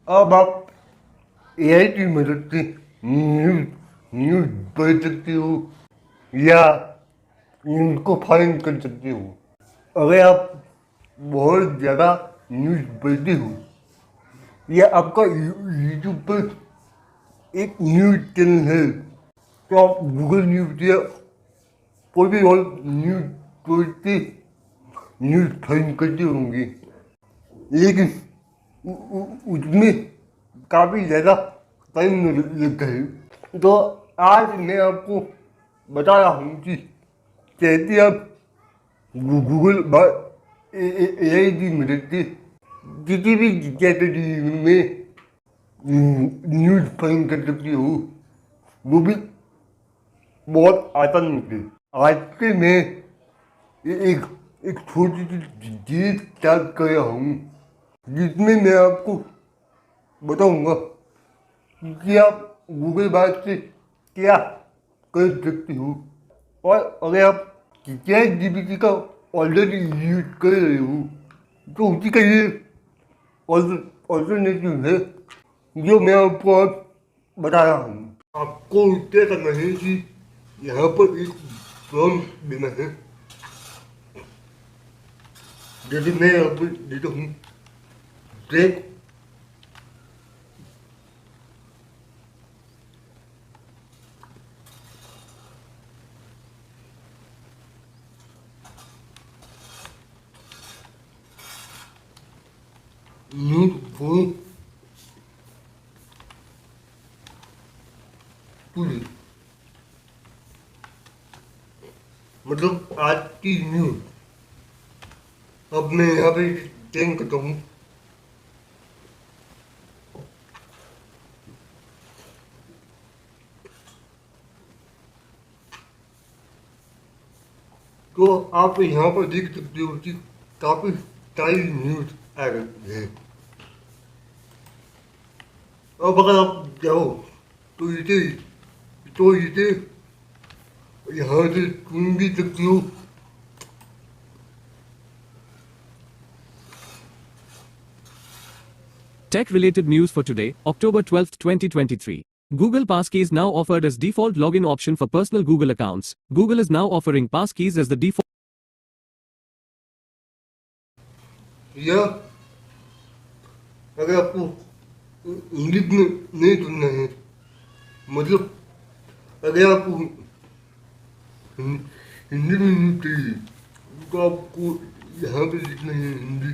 अब आप एआई की मदद से न्यूज न्यूज पढ़ सकते हो या न्यूज को फाइंड कर सकते हो। अगर आप बहुत ज़्यादा न्यूज पढ़ते हो या आपका यूट्यूब पर एक न्यूज चैनल है तो आप गूगल न्यूज या कोई भी और न्यूज पढ़ते न्यूज फाइंड करते होंगे, लेकिन उसमें काफ़ी ज़्यादा टाइम लगता है। तो आज मैं आपको बता रहा हूँ कि कैसे आप गूगल एआई की मदद से किसी भी कैटेगरी में न्यूज फाइंड कर सकते हो, वो भी बहुत आसान से। आज से मैं एक एक छोटी सी चीज स्टार्ट कर रहा हूँ जिसमें मैं आपको बताऊंगा कि आप गूगल बात से क्या कर सकते हो। और अगर आप चैट जीपीटी का ऑलरेडी यूज कर रहे हो तो उसी का ये ऑल्टरनेटिव है जो मैं आपको आज बता रहा हूँ। आपको क्या करना है कि यहाँ पर एक प्रॉम्प्ट देना है, जैसे मैं यहाँ पर देता हूँ ट्रैक न्यूज फॉर टुडे, मतलब आज की न्यूज। अब मैं यहाँ पे चेंज करता हूँ, तो आप यहाँ पर देख सकते हो कि काफी सारी न्यूज आ गई है। अब अगर आप जाओ तो इसे यहाँ से सुन भी सकते हो। Tech-related news for today, October 12th, 2023. Google Passkeys now offered as default login option for personal Google accounts. Google is now offering Passkeys as the default. या अगर आपको इंग्लिश में नहीं सुनना है, मतलब अगर आपको हिंदी में नहीं चाहिए तो आपको यहाँ पे लिखना है हिंदी।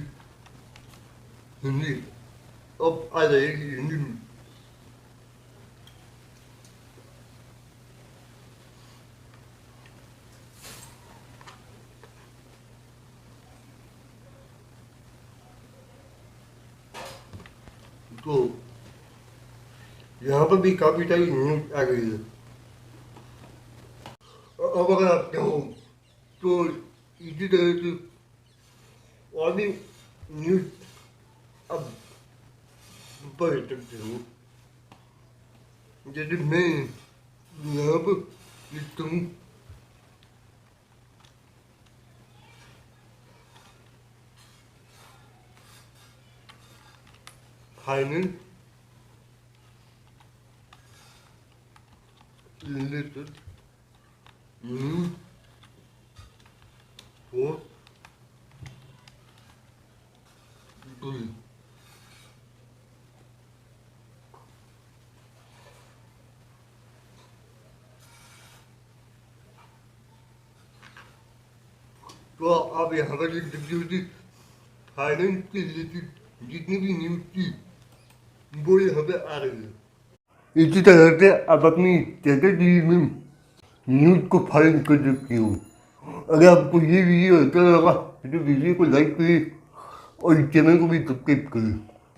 हिंदी अब आ जाएगी हिंदी में। तो यहाँ पर भी काफी सारी न्यूज आ गई है। अब अगर आप चाहो तो इसी तरह से और भी न्यूज अब पढ़ सकते हो, जैसे मैं यहाँ पर लिखता हूँ finance related news for today. तो आप यहाँ पर लिख सकते हो कि फाइनेंस के रिलेटेड जितनी भी न्यूज थी वो यहाँ पे आ रही है। इसी तरह से आप अपनी कैटेगरी में न्यूज को फाइंड कर सकते हो। अगर आपको ये वीडियो अच्छा लगा तो वीडियो को लाइक करें और चैनल को भी सब्सक्राइब करें।